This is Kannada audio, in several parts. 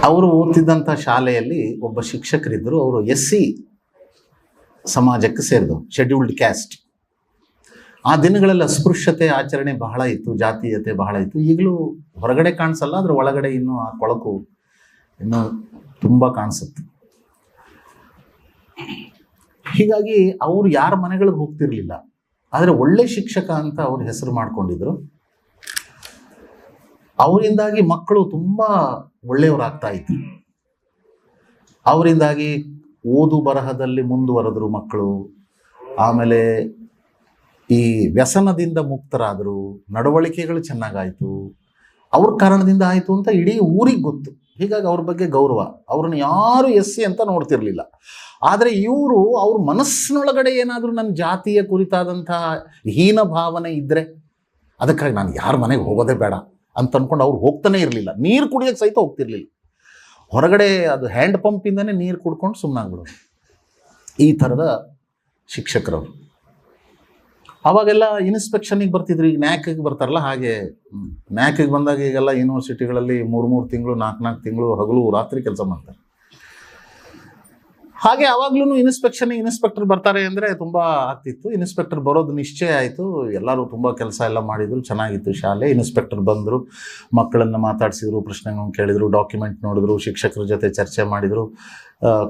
ಅವರು ಓದ್ತಿದ್ದಂಥ ಶಾಲೆಯಲ್ಲಿ ಒಬ್ಬ ಶಿಕ್ಷಕರಿದ್ದರು. ಅವರು SC ಸಮಾಜಕ್ಕೆ ಸೇರಿದವರು, ಶೆಡ್ಯೂಲ್ಡ್ ಕ್ಯಾಸ್ಟ್. ಆ ದಿನಗಳಲ್ಲಿ ಅಸ್ಪೃಶ್ಯತೆ ಆಚರಣೆ ಬಹಳ ಇತ್ತು, ಜಾತೀಯತೆ ಬಹಳ ಇತ್ತು. ಈಗಲೂ ಹೊರಗಡೆ ಕಾಣಿಸಲ್ಲ, ಅದ್ರ ಒಳಗಡೆ ಇನ್ನೂ ಆ ಕೊಳಕು ಇನ್ನೂ ತುಂಬ ಕಾಣಿಸುತ್ತೆ. ಹೀಗಾಗಿ ಅವರು ಯಾರ ಮನೆಗಳಿಗೆ ಹೋಗ್ತಿರ್ಲಿಲ್ಲ. ಆದರೆ ಒಳ್ಳೆ ಶಿಕ್ಷಕ ಅಂತ ಅವ್ರ ಹೆಸರು ಮಾಡ್ಕೊಂಡಿದ್ರು. ಅವರಿಂದಾಗಿ ಮಕ್ಕಳು ತುಂಬ ಒಳ್ಳೆಯವರಾಗ್ತಾ ಇದ್ರು. ಅವರಿಂದಾಗಿ ಓದು ಬರಹದಲ್ಲಿ ಮುಂದುವರೆದ್ರು ಮಕ್ಕಳು. ಆಮೇಲೆ ಈ ವ್ಯಸನದಿಂದ ಮುಕ್ತರಾದರು, ನಡವಳಿಕೆಗಳು ಚೆನ್ನಾಗಾಯಿತು. ಅವ್ರ ಕಾರಣದಿಂದ ಆಯಿತು ಅಂತ ಇಡೀ ಊರಿಗೆ ಗೊತ್ತು. ಹೀಗಾಗಿ ಅವ್ರ ಬಗ್ಗೆ ಗೌರವ. ಅವ್ರನ್ನ ಯಾರು SC ಅಂತ ನೋಡ್ತಿರ್ಲಿಲ್ಲ. ಆದರೆ ಇವರು ಅವ್ರ ಮನಸ್ಸಿನೊಳಗಡೆ ಏನಾದರೂ ನನ್ನ ಜಾತಿಯ ಕುರಿತಾದಂಥ ಹೀನ ಭಾವನೆ ಇದ್ದರೆ ಅದಕ್ಕಾಗಿ ನಾನು ಯಾರ ಮನೆಗೆ ಹೋಗೋದೇ ಬೇಡ ಅಂತ ಅಂದ್ಕೊಂಡು ಅವ್ರು ಹೋಗ್ತಾನೆ ಇರಲಿಲ್ಲ. ನೀರು ಕುಡಿಯೋಕ್ಕೆ ಸಹಿತ ಹೋಗ್ತಿರ್ಲಿಲ್ಲ. ಹೊರಗಡೆ ಅದು ಹ್ಯಾಂಡ್ ಪಂಪಿಂದನೇ ನೀರು ಕುಡ್ಕೊಂಡು ಸುಮ್ಮನಾಗ್ಬಿಡೋರು. ಈ ಥರದ ಶಿಕ್ಷಕರವರು. ಅವಾಗೆಲ್ಲ ಇನ್ಸ್ಪೆಕ್ಷನಿಗೆ ಬರ್ತಿದ್ರು. ಈಗ ನ್ಯಾಕಿಗೆ ಬರ್ತಾರಲ್ಲ, ಹಾಗೆ ನ್ಯಾಕಿಗೆ ಬಂದಾಗ ಈಗೆಲ್ಲ ಯೂನಿವರ್ಸಿಟಿಗಳಲ್ಲಿ 3 ತಿಂಗಳು 4 ತಿಂಗಳು ಹಗಲು ರಾತ್ರಿ ಕೆಲಸ ಮಾಡ್ತಾರೆ. ಹಾಗೆ ಆವಾಗ್ಲೂ ಇನ್ಸ್ಪೆಕ್ಟರ್ ಬರ್ತಾರೆ ಅಂದರೆ ತುಂಬ ಆಗ್ತಿತ್ತು. ಇನ್ಸ್ಪೆಕ್ಟರ್ ಬರೋದು ನಿಶ್ಚಯ ಆಯಿತು. ಎಲ್ಲರೂ ತುಂಬ ಕೆಲಸ ಎಲ್ಲ ಮಾಡಿದರು, ಚೆನ್ನಾಗಿತ್ತು ಶಾಲೆ. ಇನ್ಸ್ಪೆಕ್ಟರ್ ಬಂದರು, ಮಕ್ಕಳನ್ನು ಮಾತಾಡಿಸಿದ್ರು, ಪ್ರಶ್ನೆಗಳನ್ನು ಕೇಳಿದರು, ಡಾಕ್ಯುಮೆಂಟ್ ನೋಡಿದ್ರು, ಶಿಕ್ಷಕರ ಜೊತೆ ಚರ್ಚೆ ಮಾಡಿದರು.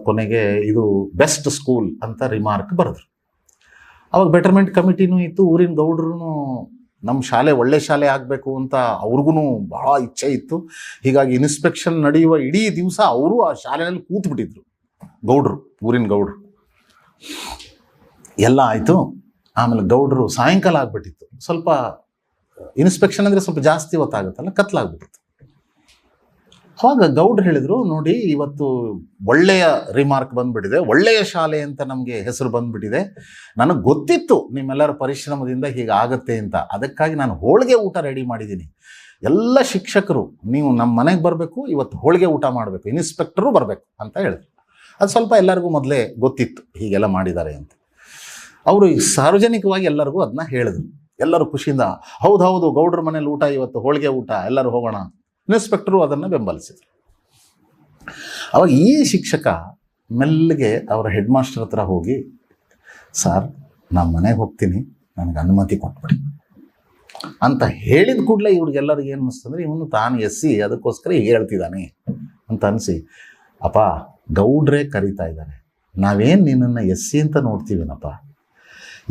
ಕೊನೆಗೆ ಇದು ಬೆಸ್ಟ್ ಸ್ಕೂಲ್ ಅಂತ ರಿಮಾರ್ಕ್ ಬರೆದ್ರು. ಅವಾಗ ಬೆಟರ್ಮೆಂಟ್ ಕಮಿಟಿನೂ ಇತ್ತು. ಊರಿನ ಗೌಡ್ರು ನಮ್ಮ ಶಾಲೆ ಒಳ್ಳೆ ಶಾಲೆ ಆಗಬೇಕು ಅಂತ ಅವ್ರಿಗೂ ಭಾಳ ಇಚ್ಛೆ ಇತ್ತು. ಹೀಗಾಗಿ ಇನ್ಸ್ಪೆಕ್ಷನ್ ನಡೆಯುವ ಇಡೀ ದಿವಸ ಅವರು ಆ ಶಾಲೆಯಲ್ಲಿ ಕೂತ್ಬಿಟ್ಟಿದ್ರು. ಗೌಡ್ರು, ಊರಿನ ಗೌಡ್ರು ಎಲ್ಲ ಆಯಿತು. ಆಮೇಲೆ ಗೌಡ್ರು ಸಾಯಂಕಾಲ ಆಗ್ಬಿಟ್ಟಿತ್ತು. ಸ್ವಲ್ಪ ಇನ್ಸ್ಪೆಕ್ಷನ್ ಅಂದರೆ ಸ್ವಲ್ಪ ಜಾಸ್ತಿ ಹೊತ್ತಾಗುತ್ತಲ್ಲ, ಕತ್ಲಾಗ್ಬಿಟ್ಟಿತ್ತು. ಅವಾಗ ಗೌಡ್ರು ಹೇಳಿದರು, ನೋಡಿ ಇವತ್ತು ಒಳ್ಳೆಯ ರಿಮಾರ್ಕ್ ಬಂದ್ಬಿಟ್ಟಿದೆ, ಒಳ್ಳೆಯ ಶಾಲೆ ಅಂತ ನಮಗೆ ಹೆಸರು ಬಂದ್ಬಿಟ್ಟಿದೆ. ನನಗೆ ಗೊತ್ತಿತ್ತು ನಿಮ್ಮೆಲ್ಲರ ಪರಿಶ್ರಮದಿಂದ ಹೀಗಾಗತ್ತೆ ಅಂತ. ಅದಕ್ಕಾಗಿ ನಾನು ಹೋಳಿಗೆ ಊಟ ರೆಡಿ ಮಾಡಿದ್ದೀನಿ. ಎಲ್ಲ ಶಿಕ್ಷಕರು ನೀವು ನಮ್ಮ ಮನೆಗೆ ಬರಬೇಕು, ಇವತ್ತು ಹೋಳಿಗೆ ಊಟ ಮಾಡಬೇಕು, ಇನ್ಸ್ಪೆಕ್ಟರು ಬರಬೇಕು ಅಂತ ಹೇಳಿದ್ರು. ಅದು ಸ್ವಲ್ಪ ಎಲ್ಲರಿಗೂ ಮೊದಲೇ ಗೊತ್ತಿತ್ತು ಹೀಗೆಲ್ಲ ಮಾಡಿದ್ದಾರೆ ಅಂತ. ಅವರು ಸಾರ್ವಜನಿಕವಾಗಿ ಎಲ್ಲರಿಗೂ ಅದನ್ನ ಹೇಳಿದ್ರು. ಎಲ್ಲರೂ ಖುಷಿಯಿಂದ ಹೌದು ಗೌಡ್ರ ಮನೇಲಿ ಊಟ, ಇವತ್ತು ಹೋಳಿಗೆ ಊಟ, ಎಲ್ಲರೂ ಹೋಗೋಣ. ಇನ್ಸ್ಪೆಕ್ಟರು ಅದನ್ನು ಬೆಂಬಲಿಸಿದ್ರು. ಅವಾಗ ಈ ಶಿಕ್ಷಕ ಮೆಲ್ಲಗೆ ಅವರ ಹೆಡ್ ಮಾಸ್ಟರ್ ಹತ್ರ ಹೋಗಿ, ಸರ್ ನಾನು ಮನೆಗೆ ಹೋಗ್ತೀನಿ, ನನಗೆ ಅನುಮತಿ ಕೊಟ್ಬಿಡಿ ಅಂತ ಹೇಳಿದ ಕೂಡಲೇ ಇವ್ರಿಗೆಲ್ಲರಿಗೂ ಏನು ಅನಿಸ್ತಂದ್ರೆ, ಇವನು ತಾನು SC ಅದಕ್ಕೋಸ್ಕರ ಹೀಗೆ ಹೇಳ್ತಿದ್ದಾನೆ ಅಂತ ಅನಿಸಿ, ಅಪ್ಪ ಗೌಡ್ರೇ ಕರೀತಾ ಇದ್ದಾರೆ, ನಾವೇನು ನಿನ್ನನ್ನು SC ಅಂತ ನೋಡ್ತೀವೇನಪ್ಪ,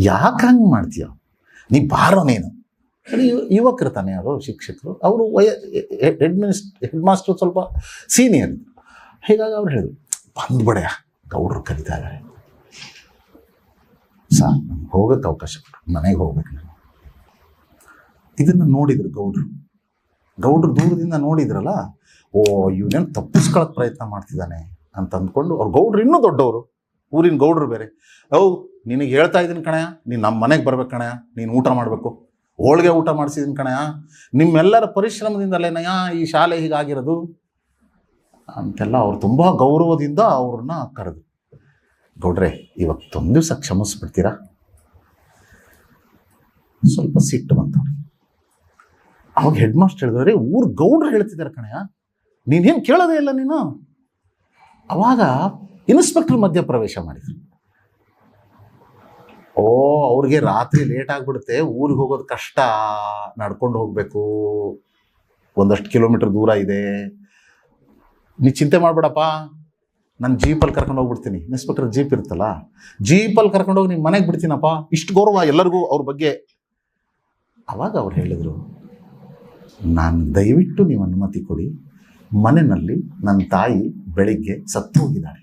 ಯಾಕೆ ಹಂಗೆ ಮಾಡ್ತೀಯ, ನೀ ಬಾರೋ ನೀನು. ಯುವಕರು ತಾನೆ ಅವರು ಶಿಕ್ಷಕರು, ಅವರು ಹೆಡ್ ಮಾಸ್ಟರ್ ಸ್ವಲ್ಪ ಸೀನಿಯರ್. ಹೀಗಾಗಿ ಅವ್ರು ಹೇಳಿದ್ರು, ಬಂದ್ಬಿಡೆಯ ಗೌಡ್ರು ಕರೀತಾ ಇದ್ದಾರೆ, ಸಾರ್ ನಮ್ಗೆ ಹೋಗೋಕ್ಕೆ ಅವಕಾಶ ಕೊಟ್ಟರು, ಮನೆಗೆ ಹೋಗ್ಬೇಕು ನಾನು. ಇದನ್ನು ನೋಡಿದ್ರು ಗೌಡ್ರು ದೂರದಿಂದ ನೋಡಿದ್ರಲ್ಲ, ಓ ಇವನೇನು ತಪ್ಪಿಸ್ಕೊಳ್ಳೋಕೆ ಪ್ರಯತ್ನ ಮಾಡ್ತಿದ್ದಾನೆ ಅಂತ ಅಂದ್ಕೊಂಡು, ಅವ್ರು ಗೌಡ್ರು ಇನ್ನೂ ದೊಡ್ಡವರು, ಊರಿನ ಗೌಡ್ರು ಬೇರೆ. ನಿನಗೆ ಹೇಳ್ತಾ ಇದ್ದೀನಿ ಕಣಯ್ಯ, ನೀನು ನಮ್ಮ ಮನೆಗೆ ಬರ್ಬೇಕು ಕಣಯ್ಯ, ನೀನು ಊಟ ಮಾಡಬೇಕು, ಹೋಳಿಗೆ ಊಟ ಮಾಡಿಸಿದ್ದೀನಿ ಕಣಯ್ಯ, ನಿಮ್ಮೆಲ್ಲರ ಪರಿಶ್ರಮದಿಂದಲೇನಯ್ಯ ಈ ಶಾಲೆ ಹೀಗಾಗಿರೋದು ಅಂತೆಲ್ಲ ಅವ್ರು ತುಂಬ ಗೌರವದಿಂದ ಅವ್ರನ್ನ ಕರೆದು, ಗೌಡ್ರೆ ಇವತ್ತೊಂದು ದಿವಸ ಕ್ಷಮಿಸ್ಬಿಡ್ತೀರಾ? ಸ್ವಲ್ಪ ಸಿಟ್ಟು ಬಂತವ್ರಿಗೆ. ಅವಾಗ ಹೆಡ್ ಮಾಸ್ಟರ್ ಹೇಳಿದ್ರೆ, ಊರು ಗೌಡ್ರು ಹೇಳ್ತಿದ್ದಾರೆ ಕಣಯ್ಯ, ನೀನೇನು ಕೇಳೋದೇ ಇಲ್ಲ ನೀನು. ಅವಾಗ ಇನ್ಸ್ಪೆಕ್ಟರ್ ಮಧ್ಯ ಪ್ರವೇಶ ಮಾಡಿದ್ರು. ಅವ್ರಿಗೆ ರಾತ್ರಿ ಲೇಟ್ ಆಗಿಬಿಡುತ್ತೆ, ಊರಿಗೆ ಹೋಗೋದು ಕಷ್ಟ, ನಡ್ಕೊಂಡು ಹೋಗಬೇಕು, ಒಂದಷ್ಟು ಕಿಲೋಮೀಟರ್ ದೂರ ಇದೆ, ನೀ ಚಿಂತೆ ಮಾಡಬೇಡಪ್ಪ, ನಾನು ಜೀಪಲ್ಲಿ ಕರ್ಕೊಂಡು ಹೋಗ್ಬಿಡ್ತೀನಿ. ಇನ್ಸ್ಪೆಕ್ಟರ್ ಜೀಪ್ ಇರುತ್ತಲ್ಲ, ಜೀಪಲ್ಲಿ ಕರ್ಕೊಂಡೋಗಿ ನಿಮ್ಮ ಮನೆಗೆ ಬಿಡ್ತೀನಪ್ಪ. ಇಷ್ಟು ಗೌರವ ಎಲ್ಲರಿಗೂ ಅವ್ರ ಬಗ್ಗೆ. ಅವಾಗ ಅವ್ರು ಹೇಳಿದರು, ನಾನು ದಯವಿಟ್ಟು ನೀವು ಅನುಮತಿ ಕೊಡಿ, ಮನೆಯಲ್ಲಿ ನನ್ನ ತಾಯಿ ಬೆಳಿಗ್ಗೆ ಸತ್ತು ಹೋಗಿದ್ದಾರೆ,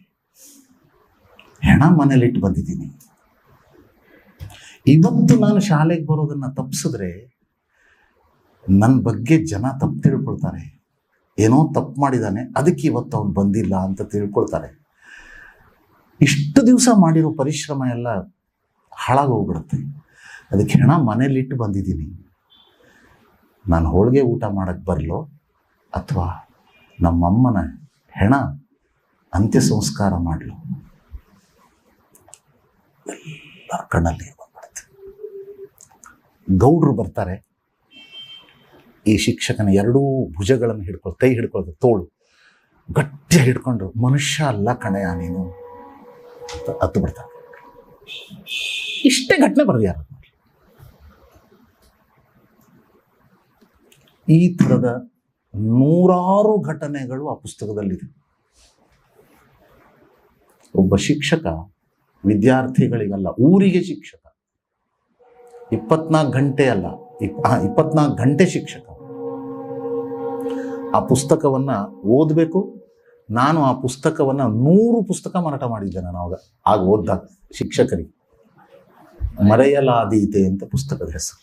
ಹೆಣ ಮನೇಲಿಟ್ಟು ಬಂದಿದ್ದೀನಿ. ಇವತ್ತು ನಾನು ಶಾಲೆಗೆ ಬರೋದನ್ನು ತಪ್ಪಿಸಿದ್ರೆ ನನ್ನ ಬಗ್ಗೆ ಜನ ತಪ್ಪು ತಿಳ್ಕೊಳ್ತಾರೆ, ಏನೋ ತಪ್ಪು ಮಾಡಿದ್ದಾನೆ ಅದಕ್ಕೆ ಇವತ್ತು ಅವನು ಬಂದಿಲ್ಲ ಅಂತ ತಿಳ್ಕೊಳ್ತಾರೆ. ಇಷ್ಟು ದಿವಸ ಮಾಡಿರೋ ಪರಿಶ್ರಮ ಎಲ್ಲ ಹಾಳಾಗೋಗ್ಬಿಡುತ್ತೆ. ಅದಕ್ಕೆ ಹೆಣ ಮನೇಲಿಟ್ಟು ಬಂದಿದ್ದೀನಿ. ನಾನು ಹೋಳಿಗೆ ಊಟ ಮಾಡೋಕ್ಕೆ ಬರಲೋ ಅಥವಾ ನಮ್ಮಮ್ಮನ ಹೆಣ ಅಂತ್ಯ ಸಂಸ್ಕಾರ ಮಾಡಲು? ಎಲ್ಲ ಕಣ್ಣಲ್ಲಿ ಬಂದ್ಬಿಡುತ್ತೆ. ಗೌಡ್ರು ಬರ್ತಾರೆ, ಈ ಶಿಕ್ಷಕನ ಎರಡೂ ಭುಜಗಳನ್ನು ಕೈ ಹಿಡ್ಕೊಳ್ತಾರೆ, ತೋಳು ಗಟ್ಟಿಯಾಗಿ ಹಿಡ್ಕೊಂಡು ಮನುಷ್ಯ ಅಲ್ಲ ಕಣೆಯ ನೀನು ಹತ್ತು ಬಿಡ್ತಾರೆ. ಇಷ್ಟೇ ಘಟನೆ ಬರೆದಿದ್ದಾರೆ. ಈ ಥರದ ನೂರಾರು ಘಟನೆಗಳು ಆ ಪುಸ್ತಕದಲ್ಲಿದೆ. ಒಬ್ಬ ಶಿಕ್ಷಕ ವಿದ್ಯಾರ್ಥಿಗಳಿಗಲ್ಲ, ಊರಿಗೆ ಶಿಕ್ಷಕ. 24 ಗಂಟೆ ಅಲ್ಲ, 24 ಗಂಟೆ ಶಿಕ್ಷಕ. ಆ ಪುಸ್ತಕವನ್ನ ಓದಬೇಕು. ನಾನು ಆ ಪುಸ್ತಕವನ್ನ 100 ಪುಸ್ತಕ ಮಾರಾಟ ಮಾಡಿದ್ದೆ ನಾನು ಆಗ ಓದ್ದಾಗ ಶಿಕ್ಷಕರಿಗೆ. ಮರೆಯಲಾದೀತೆ ಅಂತ ಪುಸ್ತಕದ ಹೆಸರು.